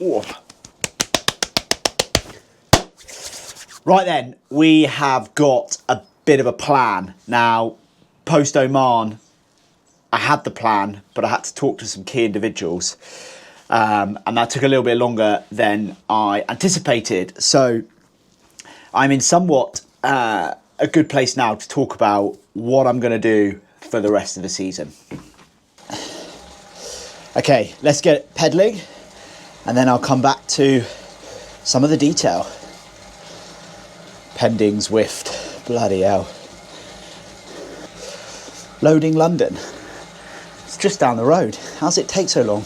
Ooh. Right then, we have got a bit of a plan. Now, post Oman, I had the plan, but I had to talk to some key individuals. And that took a little bit longer than I anticipated. So I'm in somewhat a good place now to talk about what I'm going to do for the rest of the season. Okay, let's get pedaling, and then I'll come back to some of the detail. Pending Zwift, bloody hell. Loading London. It's just down the road. How's it take so long?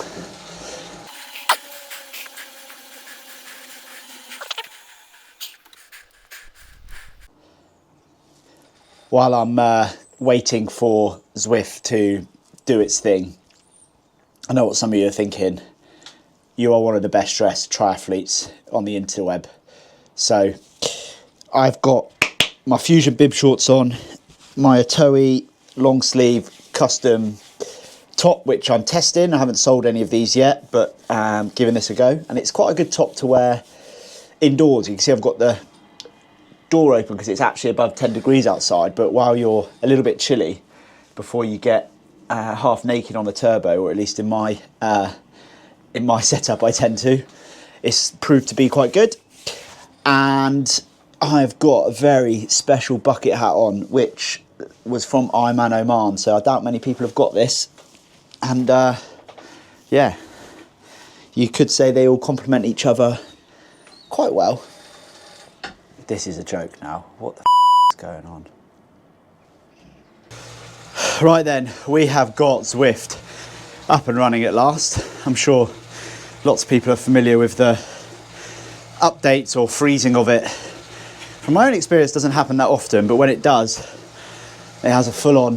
While I'm waiting for Zwift to do its thing, I know what some of you are thinking. You are one of the best dressed triathletes on the interweb. So I've got my Fusion bib shorts on, my Atoe long sleeve custom top, which I'm testing. I haven't sold any of these yet, but giving this a go. And it's quite a good top to wear indoors. You can see I've got the door open because it's actually above 10 degrees outside. But while you're a little bit chilly, before you get half naked on the turbo, or at least in my setup I tend to, it's proved to be quite good. And I've got a very special bucket hat on, which was from IRONMAN Oman, so I doubt many people have got this. And yeah, you could say they all complement each other quite well. This is a joke now. What the is going on? Right then, we have got Zwift up and running at last. I'm sure lots of people are familiar with the updates or freezing of it. From my own experience, it doesn't happen that often, but when it does, it has a full-on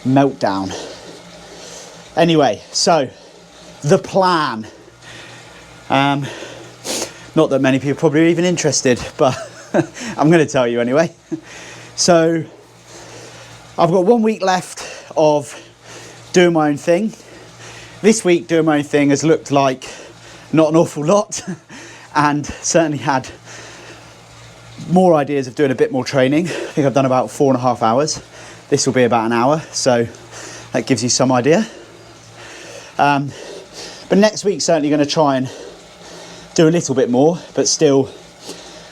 meltdown. Anyway, so the plan. Not that many people are probably even interested, but I'm going to tell you anyway. So I've got 1 week left of doing my own thing. This week, doing my own thing has looked like not an awful lot, and certainly had more ideas of doing a bit more training. I think I've done about 4.5 hours. This will be about an hour, so that gives you some idea. But next week's certainly going to try and do a little bit more, but still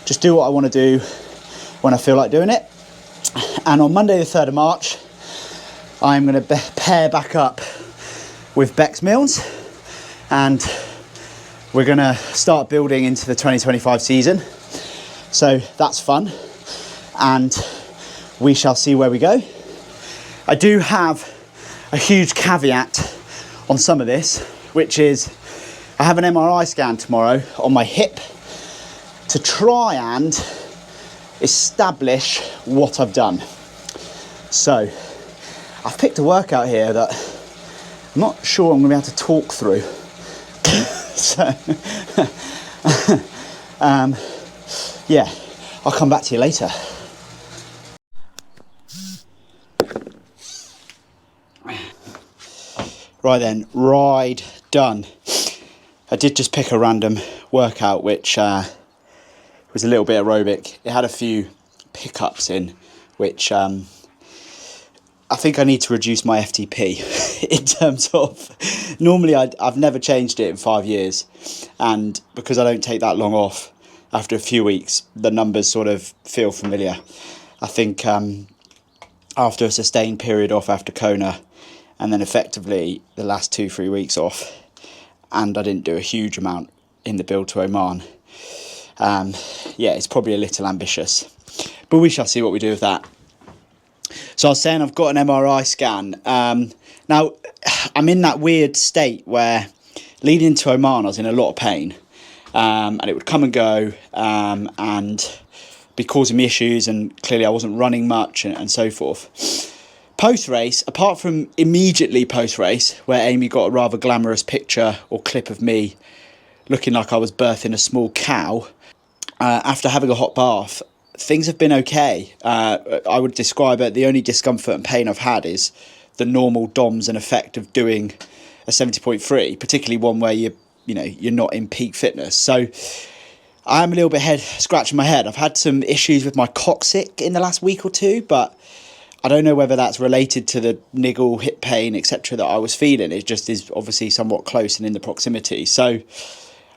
just do what I want to do when I feel like doing it. And on Monday the 3rd of March, I'm going to pair back up with Bex Mills, and we're going to start building into the 2025 season. So that's fun, and we shall see where we go. I do have a huge caveat on some of this, which is I have an MRI scan tomorrow on my hip to try and establish what I've done. So I've picked a workout here that I'm not sure I'm going to be able to talk through. So yeah, I'll come back to you later. Right then, ride done. I did just pick a random workout, which was a little bit aerobic. It had a few pickups in, which I think I need to reduce my FTP in terms of, normally I've never changed it in 5 years. And because I don't take that long off, after a few weeks, the numbers sort of feel familiar. I think after a sustained period off after Kona, and then effectively the last 2-3 weeks off, and I didn't do a huge amount in the build to Oman. Yeah, it's probably a little ambitious, but we shall see what we do with that. So I was saying I've got an MRI scan. Now, I'm in that weird state where leading into Oman, I was in a lot of pain, and it would come and go, and be causing me issues, and clearly I wasn't running much, and so forth. Post-race, apart from immediately post-race, where Amy got a rather glamorous picture or clip of me looking like I was birthing a small cow, after having a hot bath, things have been okay. I would describe it, the only discomfort and pain I've had is the normal DOMS and effect of doing a 70.3, particularly one where you're you're not in peak fitness. So I'm a little bit scratching my head. I've had some issues with my coccyx in the last week or two, but I don't know whether that's related to the niggle, hip pain, etc. that I was feeling. It just is obviously somewhat close and in the proximity. So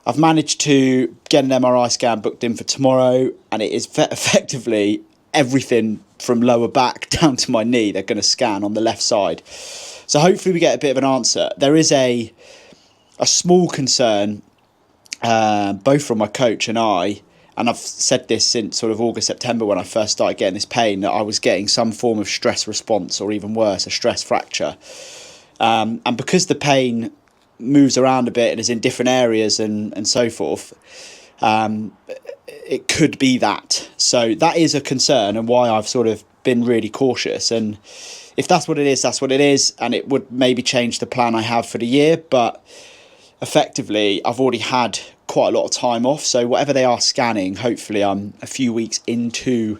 I've managed to get an MRI scan booked in for tomorrow, and it is effectively everything from lower back down to my knee. They're going to scan on the left side. So hopefully we get a bit of an answer. There is a small concern, both from my coach and I, and I've said this since sort of August, September when I first started getting this pain, that I was getting some form of stress response, or even worse, a stress fracture. And because the pain moves around a bit and is in different areas and so forth, it could be that. So that is a concern, and why I've sort of been really cautious. And if that's what it is, that's what it is. And it would maybe change the plan I have for the year. But effectively, I've already had quite a lot of time off. So whatever they are scanning, hopefully I'm a few weeks into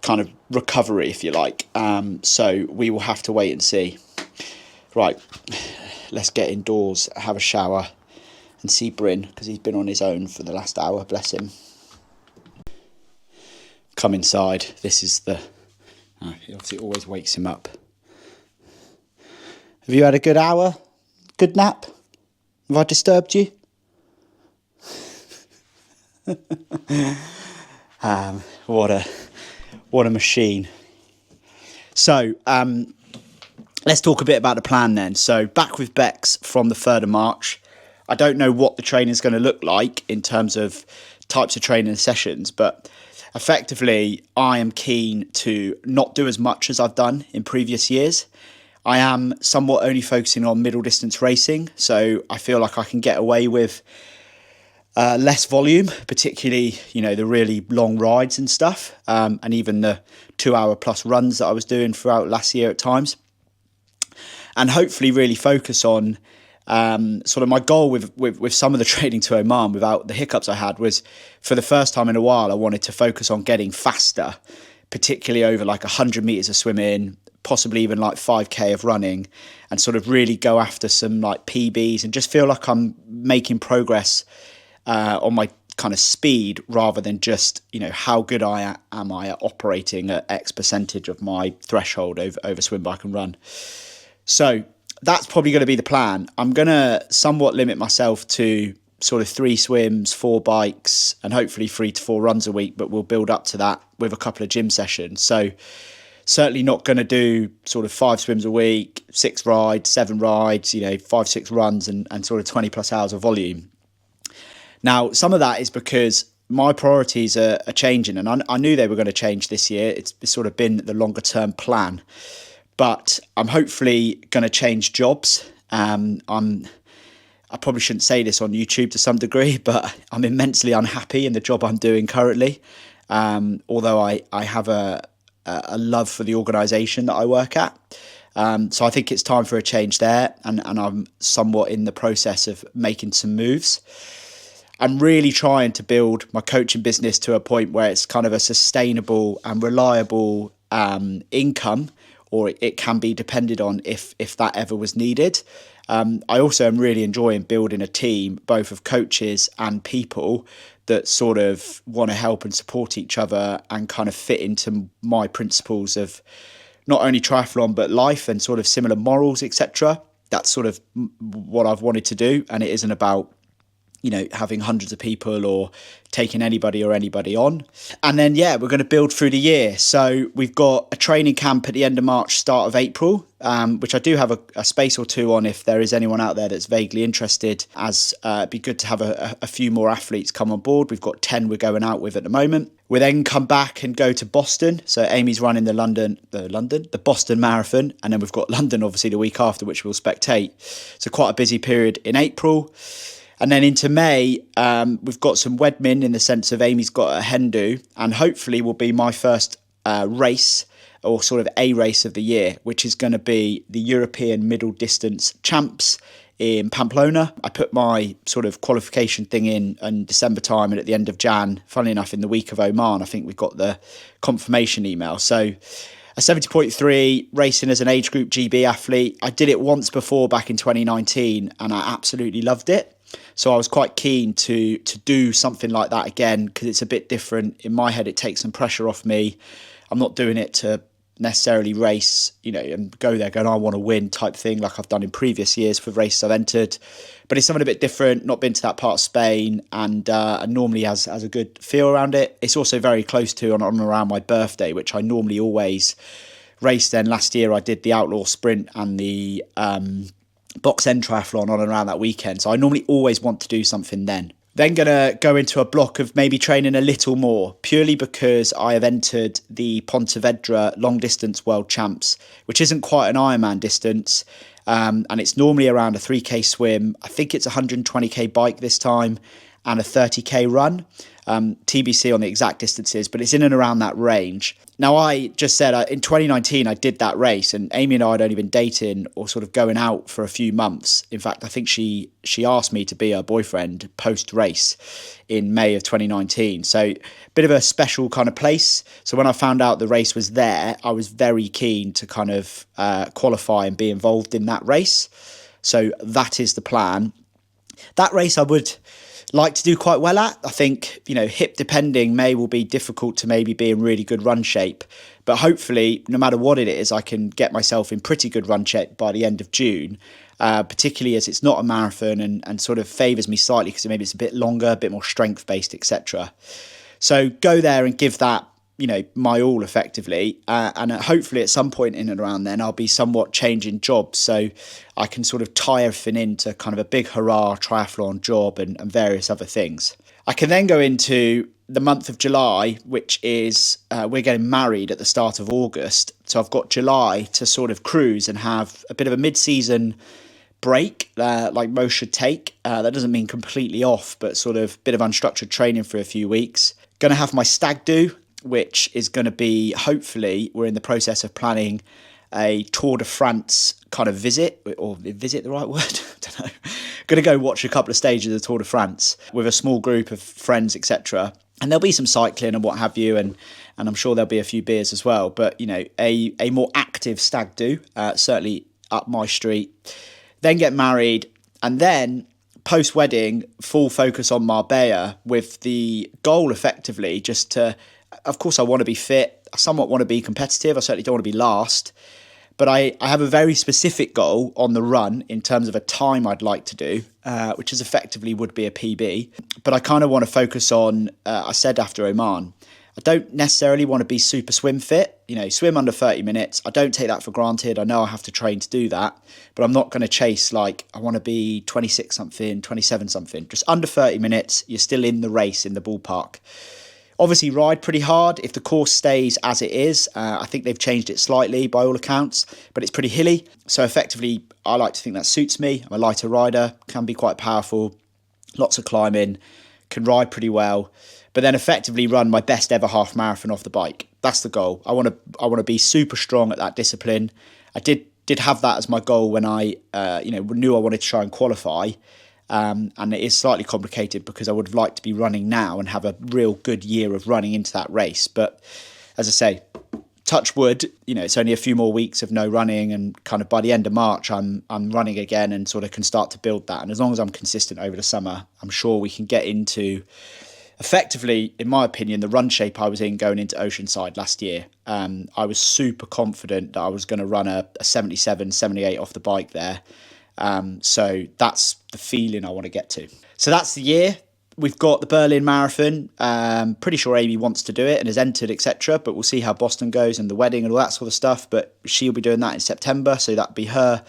kind of recovery, if you like. So we will have to wait and see. Right, let's get indoors, have a shower and see Bryn, because he's been on his own for the last hour, bless him. Come inside. This is the... it obviously always wakes him up. Have you had a good hour? Good nap? Have I disturbed you? What a machine. So let's talk a bit about the plan then. So back with Bex from the 3rd of March. I don't know what the training is going to look like in terms of types of training and sessions, but effectively I am keen to not do as much as I've done in previous years. I am somewhat only focusing on middle distance racing, so I feel like I can get away with less volume, particularly, the really long rides and stuff, and even the 2-hour plus runs that I was doing throughout last year at times. And hopefully really focus on sort of my goal with some of the training to Oman, without the hiccups I had, was for the first time in a while, I wanted to focus on getting faster, particularly over like 100 meters of swimming, possibly even like 5k of running, and sort of really go after some like PBs and just feel like I'm making progress on my kind of speed, rather than just, how good am I at operating at X percentage of my threshold over swim, bike and run. So that's probably going to be the plan. I'm going to somewhat limit myself to sort of 3 swims, 4 bikes, and hopefully 3 to 4 runs a week, but we'll build up to that with a couple of gym sessions. So certainly not going to do sort of 5 swims a week, 6 rides, 7 rides, 5, 6 runs and sort of 20 plus hours of volume. Now, some of that is because my priorities are changing, and I knew they were going to change this year. It's sort of been the longer term plan. But I'm hopefully going to change jobs. I probably shouldn't say this on YouTube to some degree, but I'm immensely unhappy in the job I'm doing currently. Although I have a love for the organisation that I work at. So I think it's time for a change there, and I'm somewhat in the process of making some moves. I'm really trying to build my coaching business to a point where it's kind of a sustainable and reliable income, or it can be depended on if that ever was needed. I also am really enjoying building a team, both of coaches and people that sort of want to help and support each other and kind of fit into my principles of not only triathlon, but life and sort of similar morals, etc. That's sort of what I've wanted to do. And it isn't about, having hundreds of people or taking anybody on. And then, we're going to build through the year. So we've got a training camp at the end of March, start of April, which I do have a space or two on if there is anyone out there that's vaguely interested, as it'd be good to have a few more athletes come on board. We've got 10 we're going out with at the moment. We then come back and go to Boston. So Amy's running the Boston Marathon. And then we've got London, obviously, the week after, which we'll spectate. So quite a busy period in April. And then into May, we've got some Wedmin, in the sense of Amy's got a hen do, and hopefully will be my first race, or sort of a race of the year, which is going to be the European Middle Distance Champs in Pamplona. I put my sort of qualification thing in December time, and at the end of Jan, funnily enough, in the week of Oman, I think we've got the confirmation email. So a 70.3, racing as an age group GB athlete. I did it once before back in 2019, and I absolutely loved it. So I was quite keen to do something like that again, because it's a bit different. In my head, it takes some pressure off me. I'm not doing it to necessarily race, and go there going, I want to win type thing like I've done in previous years for races I've entered. But it's something a bit different, not been to that part of Spain, and normally has a good feel around it. It's also very close to on and around my birthday, which I normally always race then. Last year I did the Outlaw Sprint and the Box End Triathlon on and around that weekend. So I normally always want to do something then. Then going to go into a block of maybe training a little more, purely because I have entered the Pontevedra long distance world champs, which isn't quite an Ironman distance. And it's normally around a 3k swim. I think it's 120k bike this time and a 30k run. TBC on the exact distances, but it's in and around that range. Now, I just said in 2019, I did that race, and Amy and I had only been dating or sort of going out for a few months. In fact, I think she asked me to be her boyfriend post-race in May of 2019. So a bit of a special kind of place. So when I found out the race was there, I was very keen to kind of qualify and be involved in that race. So that is the plan. That race I would like to do quite well at. I think, hip depending, May will be difficult to maybe be in really good run shape. But hopefully, no matter what it is, I can get myself in pretty good run shape by the end of June, particularly as it's not a marathon and sort of favours me slightly because maybe it's a bit longer, a bit more strength based, etc. So go there and give that, my all effectively. And hopefully at some point in and around then, I'll be somewhat changing jobs. So I can sort of tie everything into kind of a big hurrah triathlon job and various other things. I can then go into the month of July, which is we're getting married at the start of August. So I've got July to sort of cruise and have a bit of a mid-season break like most should take. That doesn't mean completely off, but sort of bit of unstructured training for a few weeks. Going to have my stag do, which is going to be, hopefully, we're in the process of planning a Tour de France kind of visit, or visit the right word? I don't know. Going to go watch a couple of stages of the Tour de France with a small group of friends, etc. And there'll be some cycling and what have you, and I'm sure there'll be a few beers as well. But, a more active stag do, certainly up my street. Then get married, and then post-wedding, full focus on Marbella with the goal effectively just to, of course, I want to be fit. I somewhat want to be competitive. I certainly don't want to be last. But I have a very specific goal on the run in terms of a time I'd like to do, which is effectively would be a PB. But I kind of want to focus on, I said after Oman, I don't necessarily want to be super swim fit, swim under 30 minutes. I don't take that for granted. I know I have to train to do that, but I'm not going to chase I want to be 26 something, 27 something. Just under 30 minutes, you're still in the race, in the ballpark. Obviously ride pretty hard if the course stays as it is. I think they've changed it slightly by all accounts, but it's pretty hilly. So effectively, I like to think that suits me. I'm a lighter rider, can be quite powerful, lots of climbing, can ride pretty well, but then effectively run my best ever half marathon off the bike. That's the goal. I want to be super strong at that discipline. I did have that as my goal when I knew I wanted to try and qualify. And it is slightly complicated because I would have liked to be running now and have a real good year of running into that race. But as I say, touch wood, it's only a few more weeks of no running, and kind of by the end of March, I'm running again and sort of can start to build that. And as long as I'm consistent over the summer, I'm sure we can get into, effectively, in my opinion, the run shape I was in going into Oceanside last year. I was super confident that I was going to run a 77, 78 off the bike there. So that's the feeling I want to get to. So that's the year. We've got the Berlin Marathon. Pretty sure Amy wants to do it and has entered, etc. But we'll see how Boston goes and the wedding and all that sort of stuff. But she'll be doing that in September. So that'll be her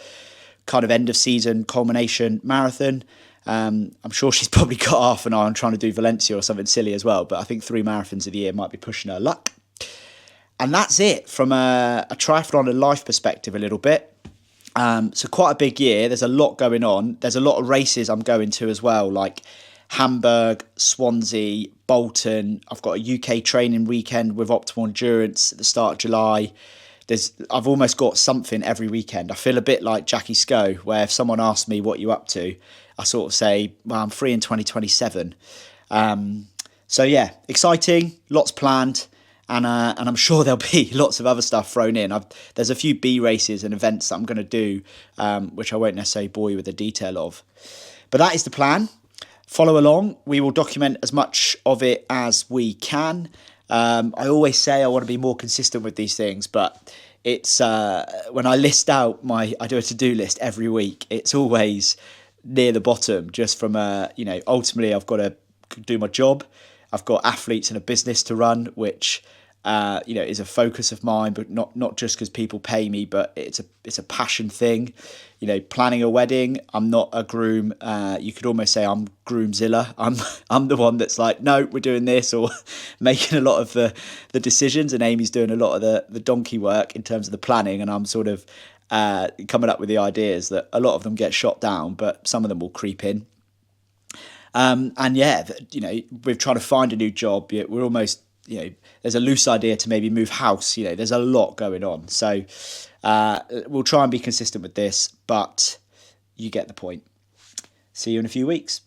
kind of end of season culmination marathon. I'm sure she's probably got half an eye on trying to do Valencia or something silly as well. But I think 3 marathons of the year might be pushing her luck. And that's it from a triathlon and life perspective a little bit. So quite a big year. There's a lot going on. There's a lot of races I'm going to as well, like Hamburg, Swansea, Bolton. I've got a UK training weekend with Optimal Endurance at the start of July. I've almost got something every weekend. I feel a bit like Jackie Scow, where if someone asks me what you up to, I sort of say, well, I'm free in 2027. So yeah, exciting, lots planned. And I'm sure there'll be lots of other stuff thrown in. There's a few B races and events that I'm going to do, which I won't necessarily bore you with the detail of. But that is the plan. Follow along. We will document as much of it as we can. I always say I want to be more consistent with these things, but it's when I list out I do a to-do list every week. It's always near the bottom, just from ultimately I've got to do my job. I've got athletes and a business to run, which is a focus of mine, but not just because people pay me, but it's a passion thing. Planning a wedding, I'm not a groom. You could almost say I'm groomzilla. I'm the one that's like, no, we're doing this, or making a lot of the decisions, and Amy's doing a lot of the donkey work in terms of the planning, and I'm sort of coming up with the ideas that a lot of them get shot down, but some of them will creep in. We're trying to find a new job. We're almost, there's a loose idea to maybe move house. There's a lot going on. So we'll try and be consistent with this, but you get the point. See you in a few weeks.